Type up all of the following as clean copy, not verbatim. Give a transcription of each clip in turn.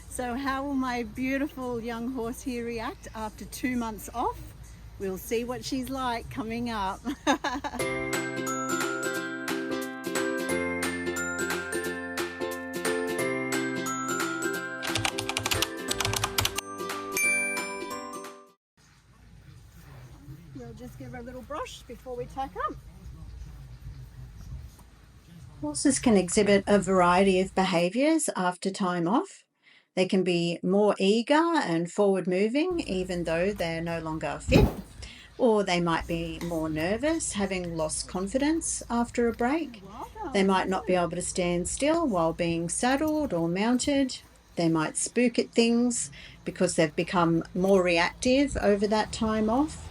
So how will my beautiful young horse here react after 2 months off? We'll see what she's like coming up. We'll just give her a little brush before we tack up. Horses can exhibit a variety of behaviours after time off. They can be more eager and forward moving even though they're no longer fit, or they might be more nervous, having lost confidence after a break. They might not be able to stand still while being saddled or mounted. They might spook at things because they've become more reactive over that time off.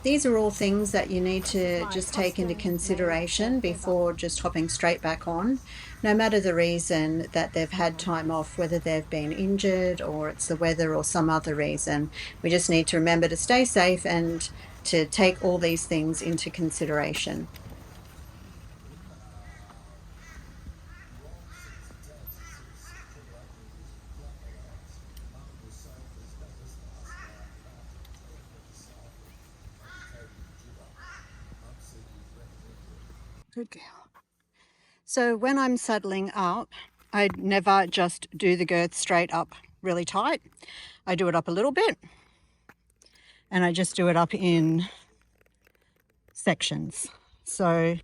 These are all things that you need to just take into consideration before just hopping straight back on, no matter the reason that they've had time off, whether they've been injured or it's the weather or some other reason. We just need to remember to stay safe and to take all these things into consideration. Good girl. So when I'm saddling up, I never just do the girth straight up really tight. I do it up a little bit, and I just do it up in sections. So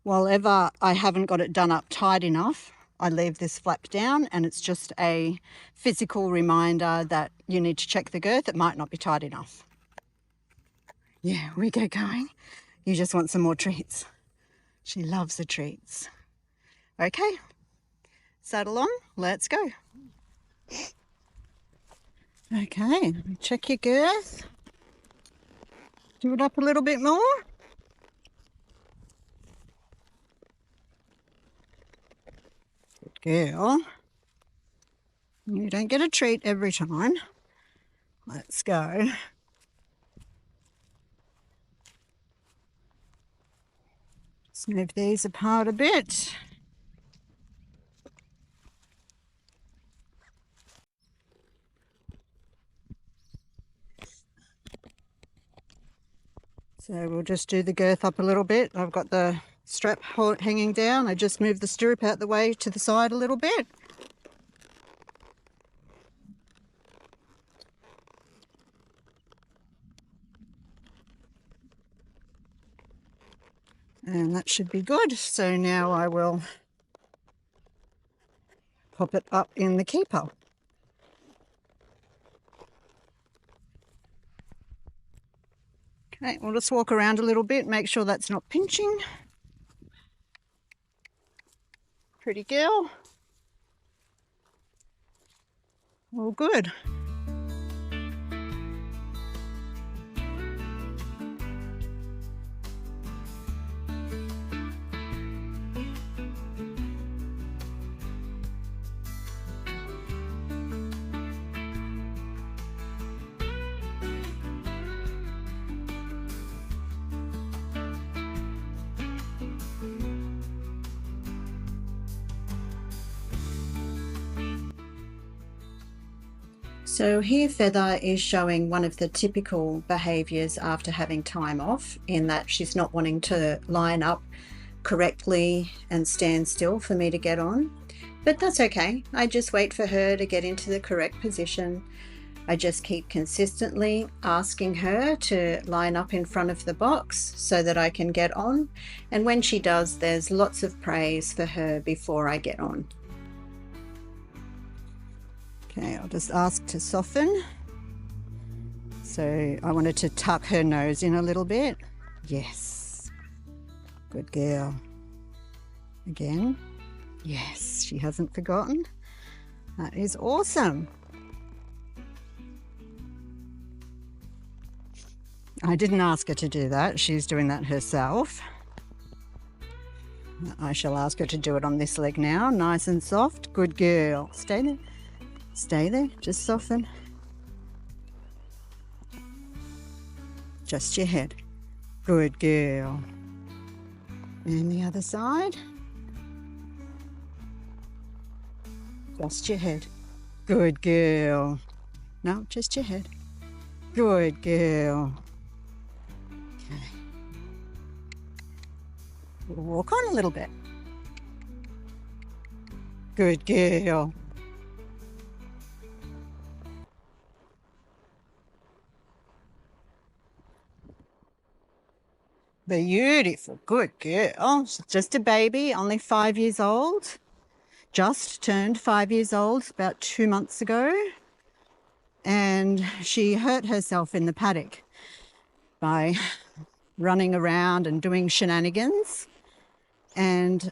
wherever I haven't got it done up tight enough, I leave this flap down, and it's just a physical reminder that you need to check the girth. It might not be tight enough. Yeah, we get going. You just want some more treats. She loves the treats. Okay, saddle on, let's go. Okay, check your girth. Do it up a little bit more. Good girl. You don't get a treat every time. Let's go. Let's move these apart a bit. So we'll just do the girth up a little bit. I've got the strap hanging down. I just move the stirrup out the way to the side a little bit. And that should be good. So now I will pop it up in the keeper. Okay, we'll just walk around a little bit, make sure that's not pinching. Pretty girl. All good. So here Feather is showing one of the typical behaviours after having time off, in that she's not wanting to line up correctly and stand still for me to get on. But that's okay. I just wait for her to get into the correct position. I just keep consistently asking her to line up in front of the box so that I can get on. And when she does, there's lots of praise for her before I get on. Okay, I'll just ask to soften. So I wanted to tuck her nose in a little bit. Yes. Good girl. Again. Yes, she hasn't forgotten. That is awesome. I didn't ask her to do that. She's doing that herself. I shall ask her to do it on this leg now. Nice and soft. Good girl. Stay there. Stay there, just soften. Just your head. Good girl. And the other side. Just your head. Good girl. No, just your head. Good girl. Okay. We'll walk on a little bit. Good girl. Beautiful. Good girl. She's just a baby, only 5 years old. Just turned 5 years old about 2 months ago. And she hurt herself in the paddock by running around and doing shenanigans. And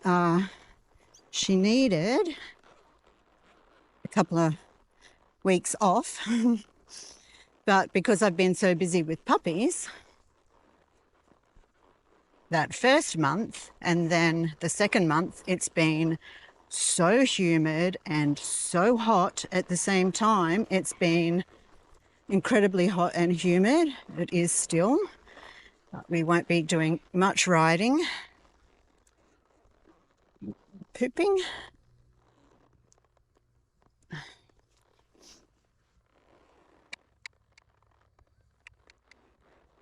she needed a couple of weeks off. But because I've been so busy with puppies, that first month and then the second month, it's been so humid and so hot at the same time. It's been incredibly hot and humid. It is still. But we won't be doing much riding. Pooping.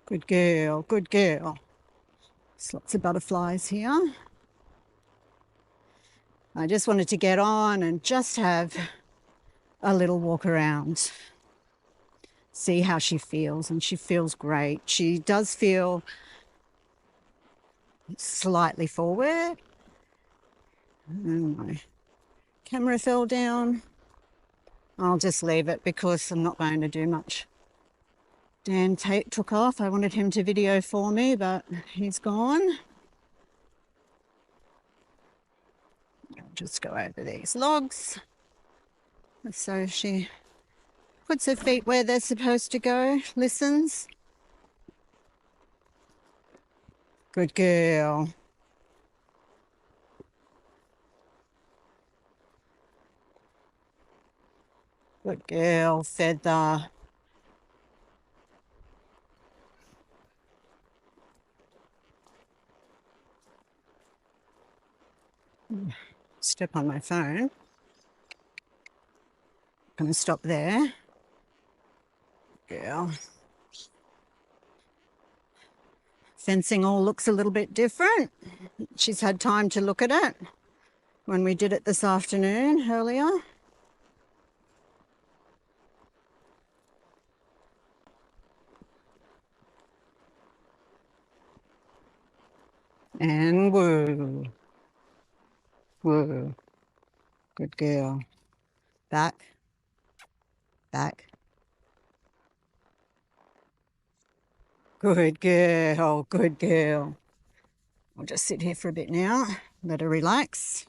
Good girl, good girl. There's lots of butterflies here. I just wanted to get on and just have a little walk around. See how she feels, and she feels great. She does feel slightly forward. And my camera fell down. I'll just leave it because I'm not going to do much. Dan took off. I wanted him to video for me, but he's gone. I'll just go over these logs. So she puts her feet where they're supposed to go, listens. Good girl. Good girl, Feather. Step on my phone. Gonna stop there. Girl. Fencing all looks a little bit different. She's had time to look at it when we did it this afternoon earlier. And woo. Woo. Good girl. Back. Back. Good girl. Good girl. I'll just sit here for a bit now. Let her relax.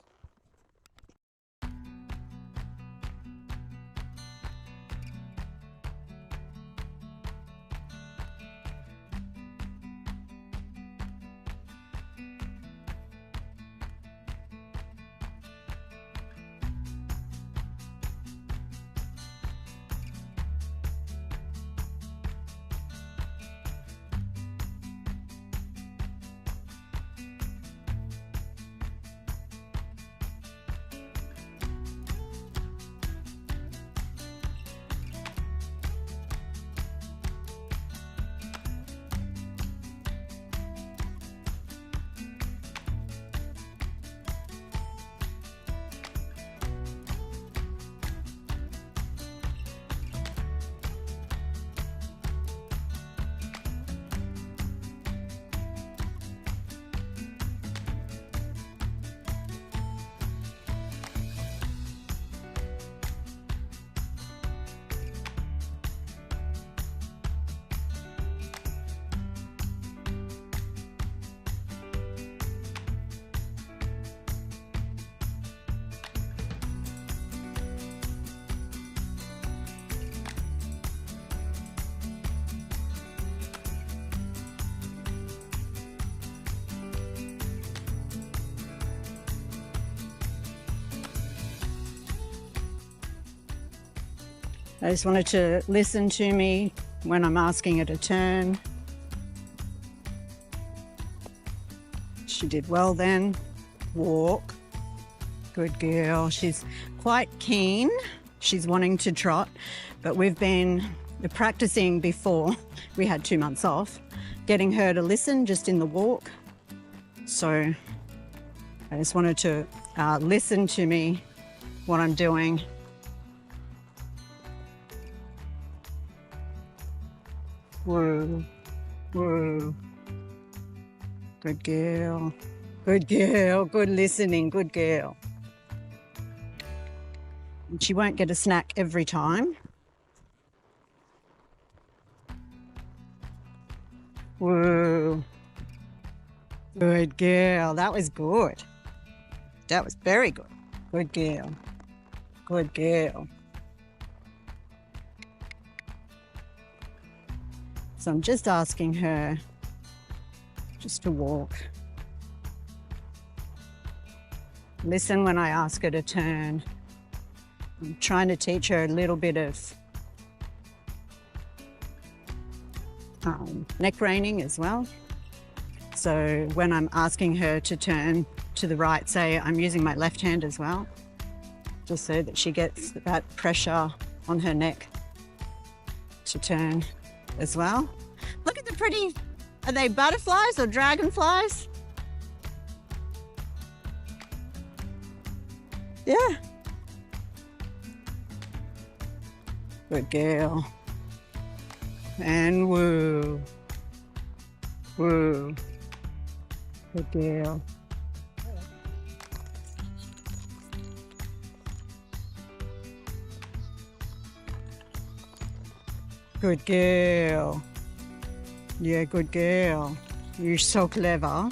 I just wanted to listen to me when I'm asking her to turn. She did well then. Walk. Good girl. She's quite keen. she's wanting to trot, but we've been practicing before. We had 2 months off, getting her to listen just in the walk. So I just wanted to listen to me, what I'm doing. Whoa, whoa. Good girl. Good girl. Good listening. Good girl. And she won't get a snack every time. Whoa. Good girl. That was good. That was very good. Good girl. Good girl. So I'm just asking her just to walk. Listen when I ask her to turn. I'm trying to teach her a little bit of neck reining as well. So when I'm asking her to turn to the right, say I'm using my left hand as well, just so that she gets that pressure on her neck to turn as well. Look at the pretty, are they butterflies or dragonflies? Yeah. Good girl. And woo. Woo. Good girl. Good girl. Yeah, good girl. You're so clever.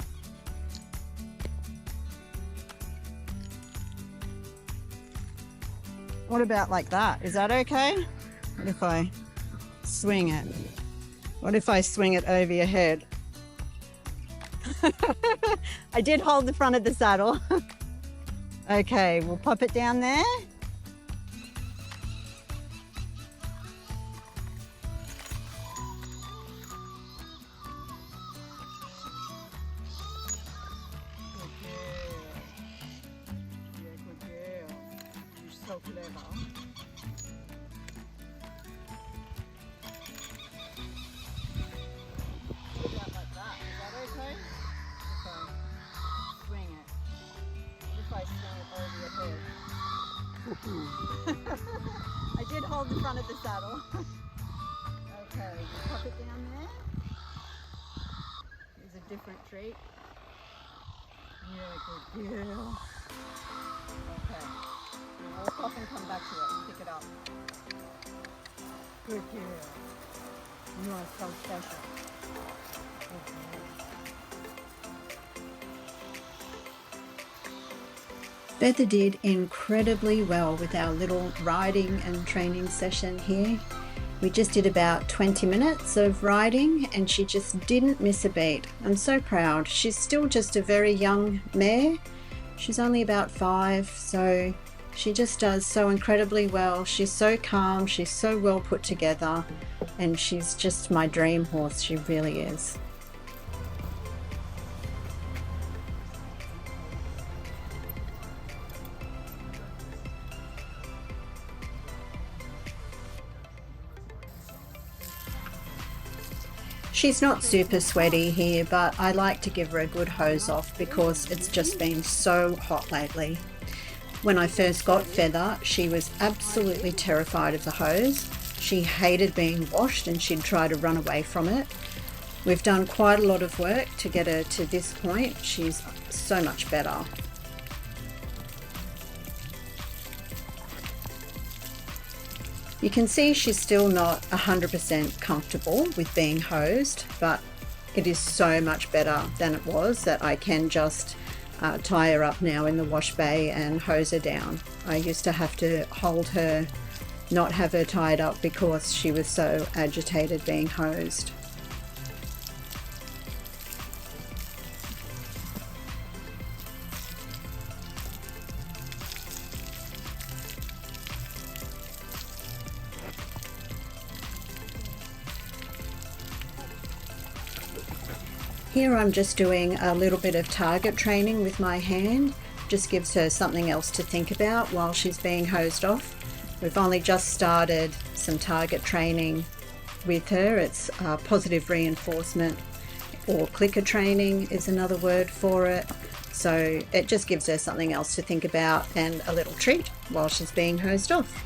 What about like that? Is that okay? What if I swing it? What if I swing it over your head? I did hold the front of the saddle. Okay, we'll pop it down there. So clever. What about like that? Is that okay? Okay. Swing it. What if I swing it over your head? I did hold the front of the saddle. Okay, pop it down there. Here's a different treat. Yeah, good girl. Okay. Walk off and come back to it and pick it up. Good girl. You are so special. Good girl. Feather did incredibly well with our little riding and training session here. We just did about 20 minutes of riding and she just didn't miss a beat. I'm so proud. She's still just a very young mare. She's only about 5, so she just does so incredibly well. She's so calm, she's so well put together, and she's just my dream horse. She really is. She's not super sweaty here, but I like to give her a good hose off because it's just been so hot lately. When I first got Feather, she was absolutely terrified of the hose. She hated being washed and she'd try to run away from it. We've done quite a lot of work to get her to this point. She's so much better. You can see she's still not 100% comfortable with being hosed, but it is so much better than it was that I can just tie her up now in the wash bay and hose her down. I used to have to hold her, not have her tied up because she was so agitated being hosed. Here I'm just doing a little bit of target training with my hand. Just gives her something else to think about while she's being hosed off. We've only just started some target training with her. It's positive reinforcement, or clicker training is another word for it. So it just gives her something else to think about and a little treat while she's being hosed off.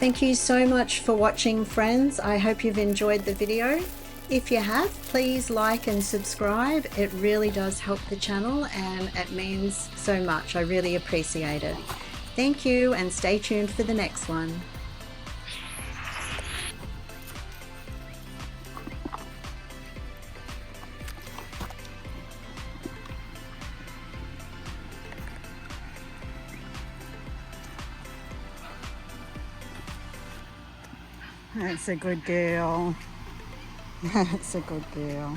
Thank you so much for watching, friends. I hope you've enjoyed the video. If you have, please like and subscribe. It really does help the channel and it means so much. I really appreciate it. Thank you, and stay tuned for the next one. That's a good girl. That's a good girl.